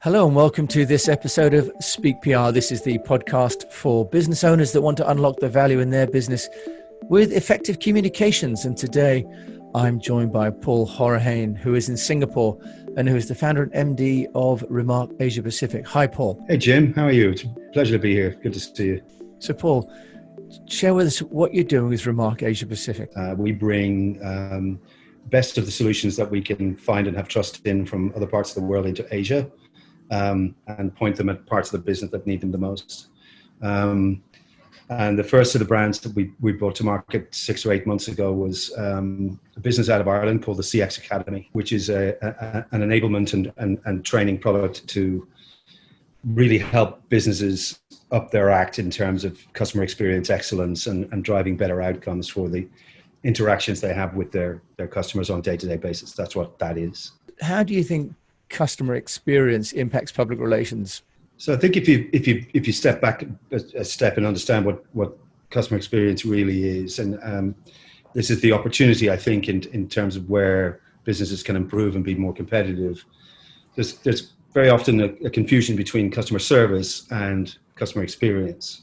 Hello and welcome to this episode of Speak PR. This is the podcast for business owners that want to unlock the value in their business with effective communications. And today I'm joined by Paul Horahain, who is in Singapore and who is the founder and MD of Remark Asia Pacific. Hi, Paul. Hey, Jim. How are you? It's a pleasure to be here. Good to see you. So, Paul, share with us what you're doing with Remark Asia Pacific. We bring best of the solutions that we can find and have trust in from other parts of the world into Asia. And point them at parts of the business that need them the most. And the first of the brands that we brought to market 6 or 8 months ago was a business out of Ireland called the CX Academy, which is an enablement and training product to really help businesses up their act in terms of customer experience excellence and driving better outcomes for the interactions they have with their customers on a day-to-day basis. That's what that is. How do you think customer experience impacts public relations? So I think if you step back a step and understand what customer experience really is, and this is the opportunity, I think, in terms of where businesses can improve and be more competitive. There's very often a confusion between customer service and customer experience.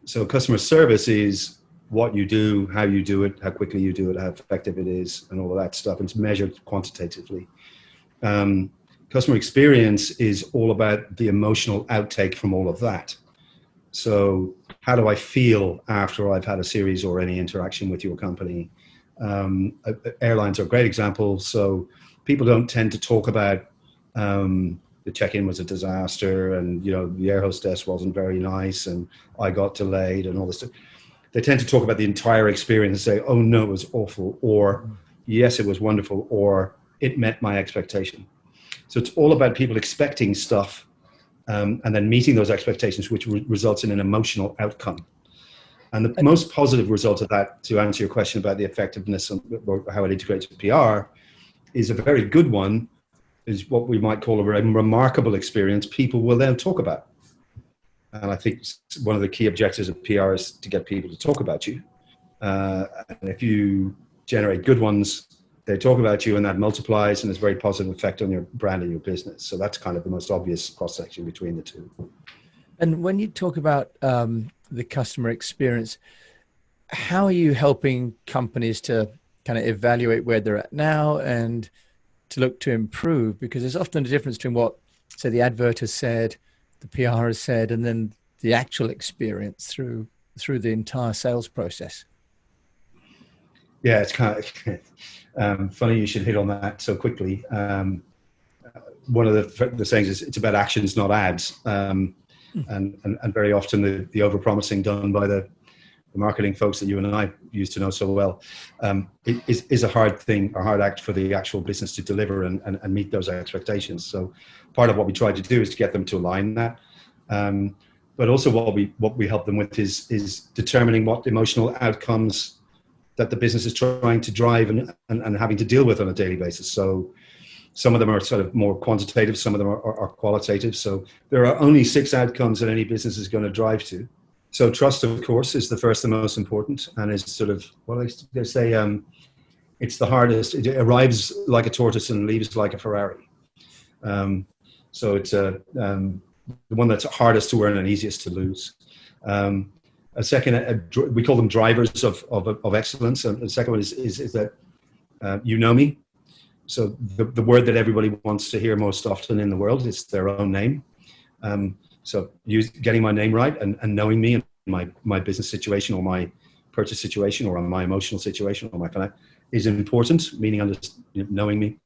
So customer service is what you do, how you do it, how quickly you do it, how effective it is, and all of that stuff. And it's measured quantitatively. Customer experience is all about the emotional outtake from all of that. So how do I feel after I've had a series or any interaction with your company? Airlines are a great example. So people don't tend to talk about the check-in was a disaster and, the air hostess wasn't very nice and I got delayed and all this stuff. They tend to talk about the entire experience and say, oh no, it was awful, or yes, it was wonderful, or it met my expectation. So it's all about people expecting stuff and then meeting those expectations, which results in an emotional outcome. And the most positive result of that, to answer your question about the effectiveness or how it integrates with PR, is a very good one, is what we might call a remarkable experience people will then talk about. And I think one of the key objectives of PR is to get people to talk about you. And if you generate good ones, they talk about you and that multiplies and has a very positive effect on your brand and your business. So that's kind of the most obvious cross-section between the two. And when you talk about the customer experience, how are you helping companies to kind of evaluate where they're at now and to look to improve? Because there's often a difference between what, say, the advert has said, the PR has said, and then the actual experience through the entire sales process. Yeah, it's kind of funny you should hit on that so quickly. One of the sayings is it's about actions, not ads. And very often the overpromising done by the marketing folks that you and I used to know so well is a hard thing, a hard act for the actual business to deliver and meet those expectations. So part of what we try to do is to get them to align that. But also what we help them with is determining what emotional outcomes that the business is trying to drive and having to deal with on a daily basis. So some of them are sort of more quantitative, some of them are qualitative. So there are only 6 outcomes that any business is going to drive to. So trust, of course, is the first and most important, and is sort of they say it's the hardest. It arrives like a tortoise and leaves like a Ferrari. So it's the one that's hardest to earn and easiest to lose. A second, we call them drivers of excellence. And the second one is that you know me. So the word that everybody wants to hear most often in the world is their own name. So getting my name right and knowing me and my business situation or my purchase situation or my emotional situation or my financial is important, meaning knowing me.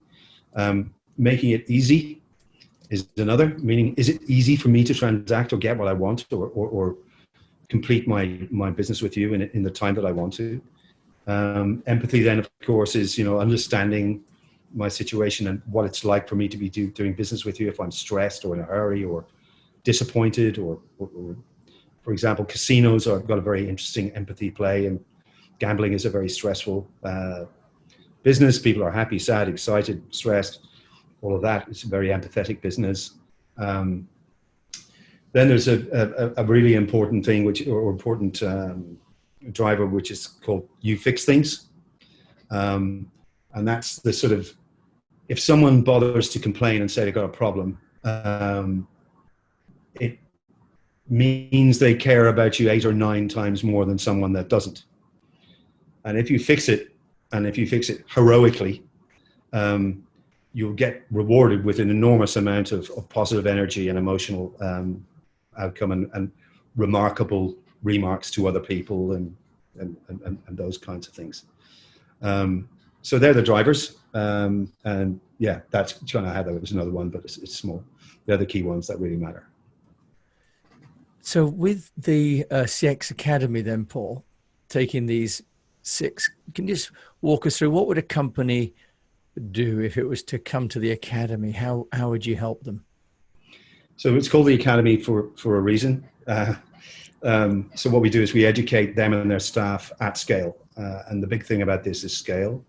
Making it easy is another, meaning is it easy for me to transact or get what I want or complete my business with you in the time that I want to. Empathy then, of course, is, understanding my situation and what it's like for me to be doing business with you if I'm stressed or in a hurry or disappointed or for example, casinos have got a very interesting empathy play, and gambling is a very stressful business. People are happy, sad, excited, stressed, all of that. It's a very empathetic business. Then there's a really important thing, important driver, which is called you fix things. And that's the sort of, if someone bothers to complain and say they've got a problem, um, it means they care about you 8 or 9 times more than someone that doesn't. And if you fix it, and if you fix it heroically, you'll get rewarded with an enormous amount of positive energy and emotional outcome, and remarkable remarks to other people, and those kinds of things. So they're the drivers. And yeah, that's trying to have that was another one, but it's small. They're the key ones that really matter. So with the CX Academy then, Paul, taking these 6, can you just walk us through what would a company do if it was to come to the Academy? How would you help them? So it's called the Academy for a reason. So what we do is we educate them and their staff at scale. And the big thing about this is scale.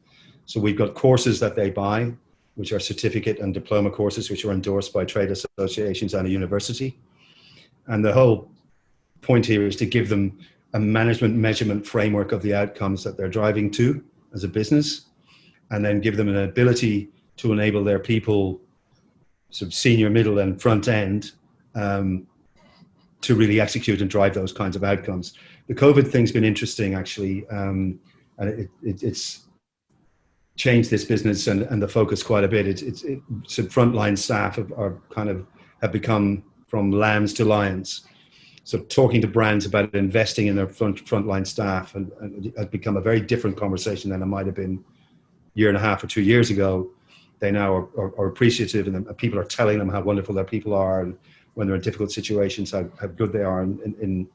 So we've got courses that they buy, which are certificate and diploma courses, which are endorsed by trade associations and a university. And the whole point here is to give them a management measurement framework of the outcomes that they're driving to as a business, and then give them an ability to enable their people, sort of senior, middle, and front end, to really execute and drive those kinds of outcomes. The COVID thing's been interesting, actually, and it's changed this business and the focus quite a bit. So frontline staff have become from lambs to lions. So talking to brands about investing in their frontline staff and has become a very different conversation than it might have been a year and a half or 2 years ago. They now are appreciative, and people are telling them how wonderful their people are, and when they're in difficult situations, how good they are in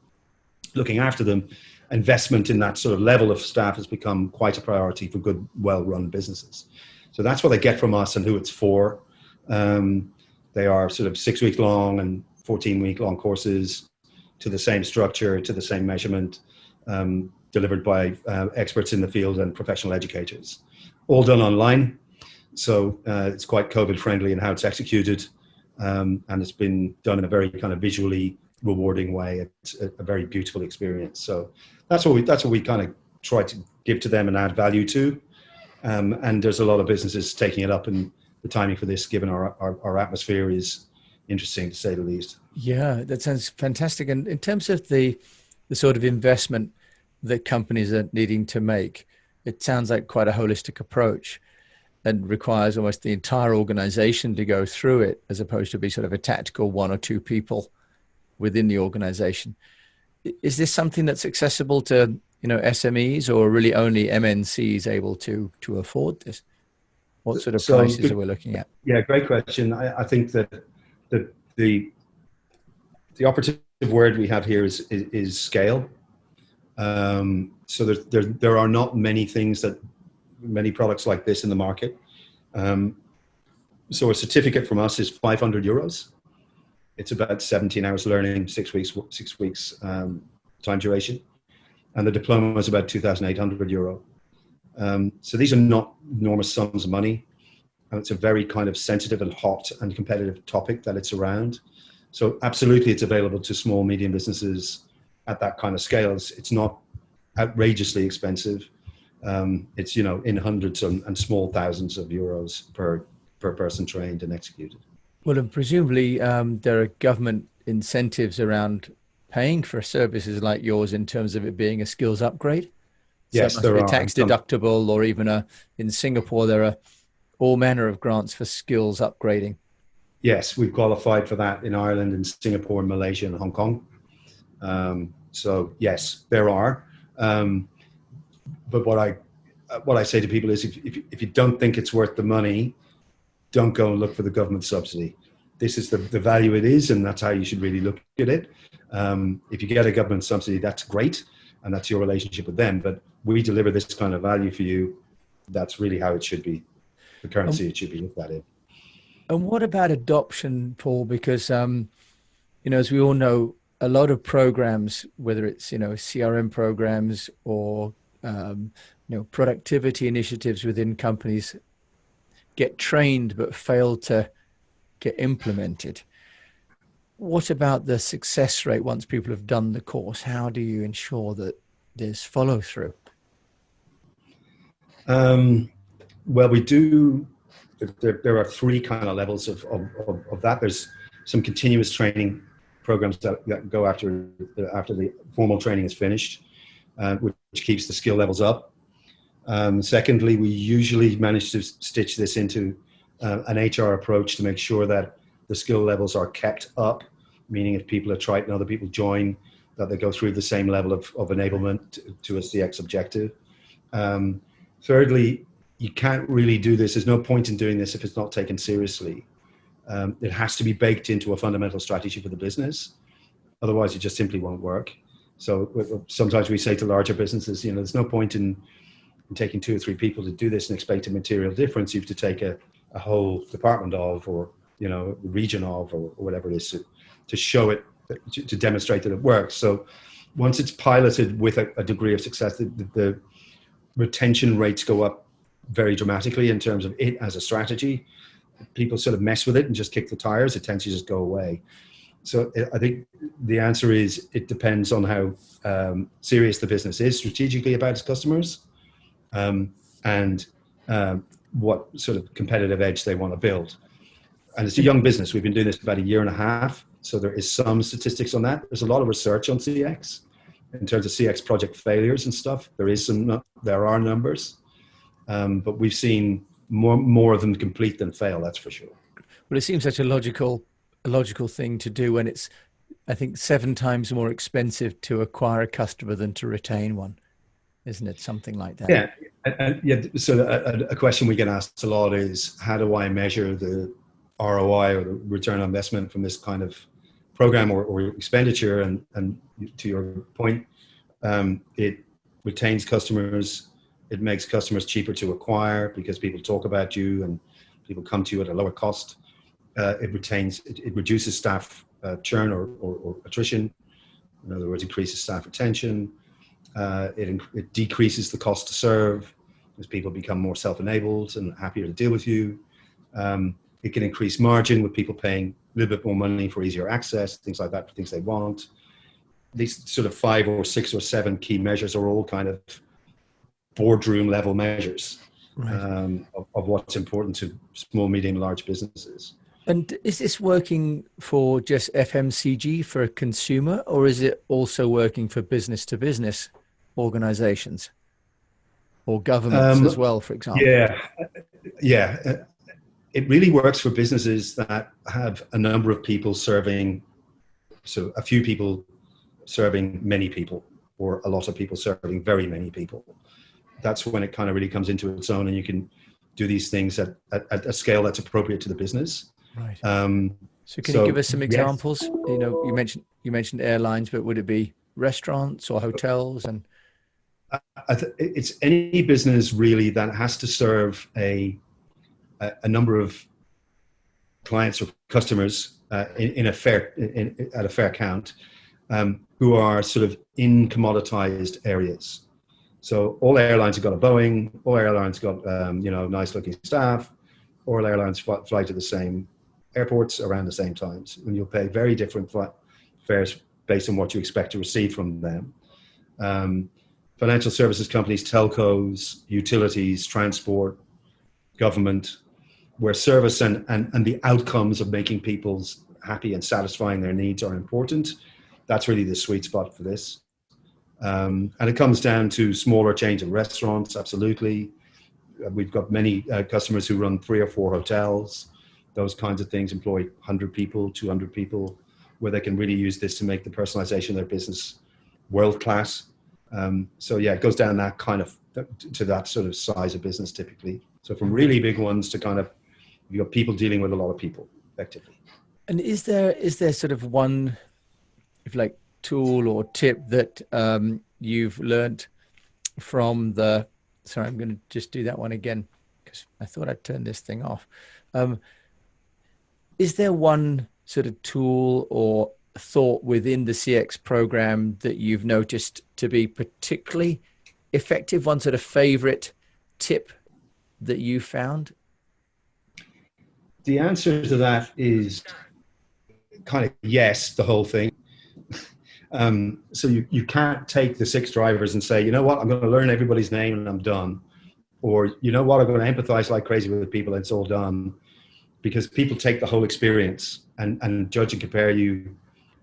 looking after them. Investment in that sort of level of staff has become quite a priority for good, well-run businesses. So that's what they get from us and who it's for. They are sort of 6-week long and 14-week long courses to the same structure, to the same measurement, delivered by experts in the field and professional educators. All done online. So it's quite COVID friendly in how it's executed. And it's been done in a very kind of visually rewarding way. It's a very beautiful experience. So that's what we kind of try to give to them and add value to. And there's a lot of businesses taking it up, and the timing for this, given our atmosphere, is interesting to say the least. Yeah, that sounds fantastic. And in terms of the sort of investment that companies are needing to make, it sounds like quite a holistic approach and requires almost the entire organization to go through it, as opposed to be sort of a tactical 1 or 2 people within the organization. Is this something that's accessible to, SMEs, or really only MNCs able to afford this? What sort of prices are we looking at? Yeah, great question. I think that the operative word we have here is scale. So there are not many products like this in the market. So a certificate from us is €500. It's about 17 hours learning, 6 weeks time duration. And the diploma is about €2,800. So these are not enormous sums of money. And it's a very kind of sensitive and hot and competitive topic that it's around. So absolutely, it's available to small, medium businesses at that kind of scale. It's not outrageously expensive. It's, in hundreds and small thousands of euros per person trained and executed. Well, and presumably there are government incentives around paying for services like yours in terms of it being a skills upgrade. Yes, so there are. Tax deductible, or even in Singapore, there are all manner of grants for skills upgrading. Yes, we've qualified for that in Ireland and Singapore, Malaysia, and Hong Kong. So yes, there are. But what I say to people is, if you don't think it's worth the money, don't go and look for the government subsidy. This is the value it is, and that's how you should really look at it. If you get a government subsidy, that's great, and that's your relationship with them. But we deliver this kind of value for you. That's really how it should be. The currency it should be looked at in. And what about adoption, Paul? Because, as we all know, a lot of programs, whether it's, CRM programs or, productivity initiatives within companies, get trained but fail to get implemented. What about the success rate once people have done the course? How do you ensure that there's follow through? Well, we do. there are three kind of levels of that. There's some continuous training programs that go after the formal training is finished, which keeps the skill levels up. Secondly, we usually manage to stitch this into an HR approach to make sure that the skill levels are kept up, meaning if people are trite and other people join, that they go through the same level of enablement to a CX objective. Thirdly, you can't really do this. There's no point in doing this if it's not taken seriously. It has to be baked into a fundamental strategy for the business. Otherwise, it just simply won't work. So sometimes we say to larger businesses, there's no point in taking 2 or 3 people to do this and expect a material difference. You have to take a whole department of, or region of, or whatever it is, to show it, to demonstrate that it works. So once it's piloted with a degree of success, the retention rates go up very dramatically in terms of it as a strategy. People sort of mess with it and just kick the tires. It tends to just go away. So I think the answer is it depends on how serious the business is strategically about its customers, and what sort of competitive edge they want to build. And it's a young business. We've been doing this about 1.5 years. So there is some statistics on that. There's a lot of research on CX in terms of CX project failures and stuff. There are numbers, but we've seen more of them complete than fail. That's for sure. Well, it seems such a logical thing to do when it's, I think, 7 times more expensive to acquire a customer than to retain one, isn't it? Something like that. Yeah. Yeah. So a question we get asked a lot is, how do I measure the ROI or the return on investment from this kind of program or expenditure? And to your point, it retains customers. It makes customers cheaper to acquire because people talk about you and people come to you at a lower cost. It reduces staff churn or attrition. In other words, increases staff retention. It decreases the cost to serve as people become more self-enabled and happier to deal with you. It can increase margin with people paying a little bit more money for easier access, things like that, for things they want. These sort of 5 or 6 or 7 key measures are all kind of boardroom level measures, right, of what's important to small, medium, large businesses. And is this working for just FMCG for a consumer, or is it also working for business to business organizations or governments as well, for example? Yeah. It really works for businesses that have a number of people serving, so a few people serving many people, or a lot of people serving very many people. That's when it kind of really comes into its own, and you can do these things at a scale that's appropriate to the business. Right. So can you give us some examples? Yes. You mentioned airlines, but would it be restaurants or hotels? And it's any business really that has to serve a number of clients or customers at a fair count, who are sort of in commoditized areas. So all airlines have got a Boeing. All airlines got nice looking staff. All airlines fly to the same airports around the same times, and you'll pay very different fares based on what you expect to receive from them. Financial services companies, telcos, utilities, transport, government, where service and the outcomes of making people happy and satisfying their needs are important. That's really the sweet spot for this. And it comes down to smaller chains of restaurants, absolutely. We've got many customers who run 3 or 4 hotels. Those kinds of things employ 100 people, 200 people, where they can really use this to make the personalization of their business world-class. So yeah, it goes down that kind of to that sort of size of business typically. So from really big ones to kind of, you've got people dealing with a lot of people effectively. And is there sort of one, if like, tool or tip that you've learned from the, sorry, I'm going to just do that one again because I thought I'd turned this thing off. Is there one sort of tool or thought within the CX program that you've noticed to be particularly effective? One sort of favorite tip that you found? The answer to that is kind of yes, the whole thing. So you can't take the 6 drivers and say, you know what, I'm going to learn everybody's name and I'm done. or you know what, I'm going to empathize like crazy with people, and it's all done. Because people take the whole experience and judge and compare you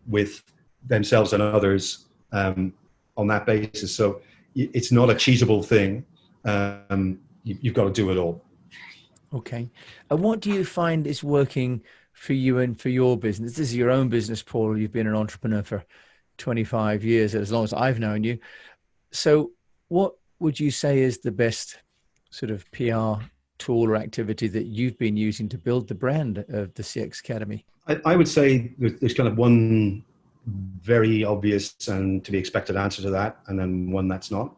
with themselves and others on that basis. So it's not a cheatable thing. You've got to do it all. Okay. And what do you find is working for you and for your business? This is your own business, Paul. You've been an entrepreneur for 25 years, as long as I've known you. So what would you say is the best sort of PR tool or activity that you've been using to build the brand of the CX Academy? I would say there's kind of one very obvious and to be expected answer to that, and then one that's not.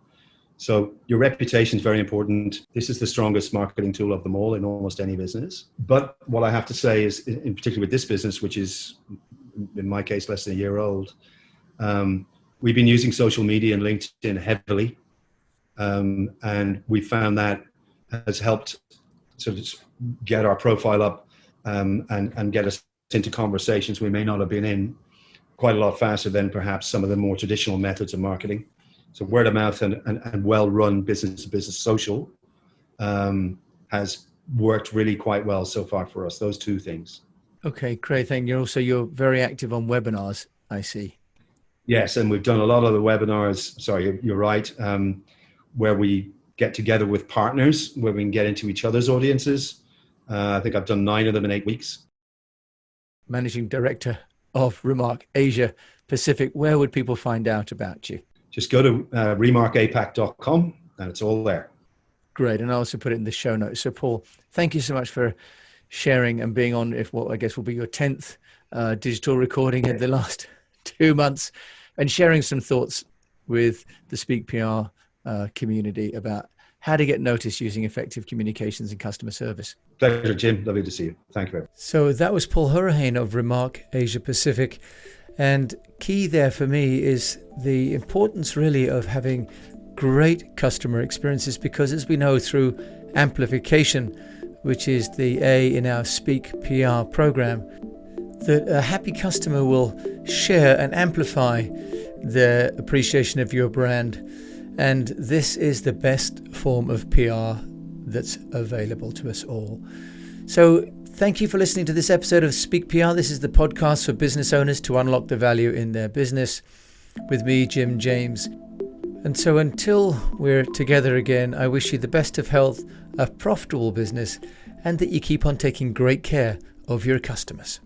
So your reputation is very important. This is the strongest marketing tool of them all in almost any business. But what I have to say is, in particular with this business, which is in my case less than a year old, we've been using social media and LinkedIn heavily, and we found that has helped sort of get our profile up and get us into conversations we may not have been in quite a lot faster than perhaps some of the more traditional methods of marketing. So word of mouth and well-run business-to-business social has worked really quite well so far for us, those two things. Okay, great. Thank you. Also, you're very active on webinars, I see. Yes, and we've done a lot of the webinars, sorry, you're right, where we get together with partners, where we can get into each other's audiences. I think I've done 9 of them in 8 weeks. Managing Director of Remark Asia Pacific, where would people find out about you? Just go to remarkapac.com and it's all there. Great. And I'll also put it in the show notes. So Paul, thank you so much for sharing and being on what I guess will be your 10th digital recording in the last 2 months, and sharing some thoughts with the Speak PR community about how to get noticed using effective communications and customer service. Pleasure, Jim. Lovely to see you. Thank you very much. So that was Paul Hurricane of Remark Asia Pacific. And key there for me is the importance really of having great customer experiences, because as we know through amplification, which is the A in our Speak PR program, that a happy customer will share and amplify their appreciation of your brand. And this is the best form of PR that's available to us all. So thank you for listening to this episode of Speak PR. This is the podcast for business owners to unlock the value in their business with me, Jim James. And so until we're together again, I wish you the best of health, a profitable business, and that you keep on taking great care of your customers.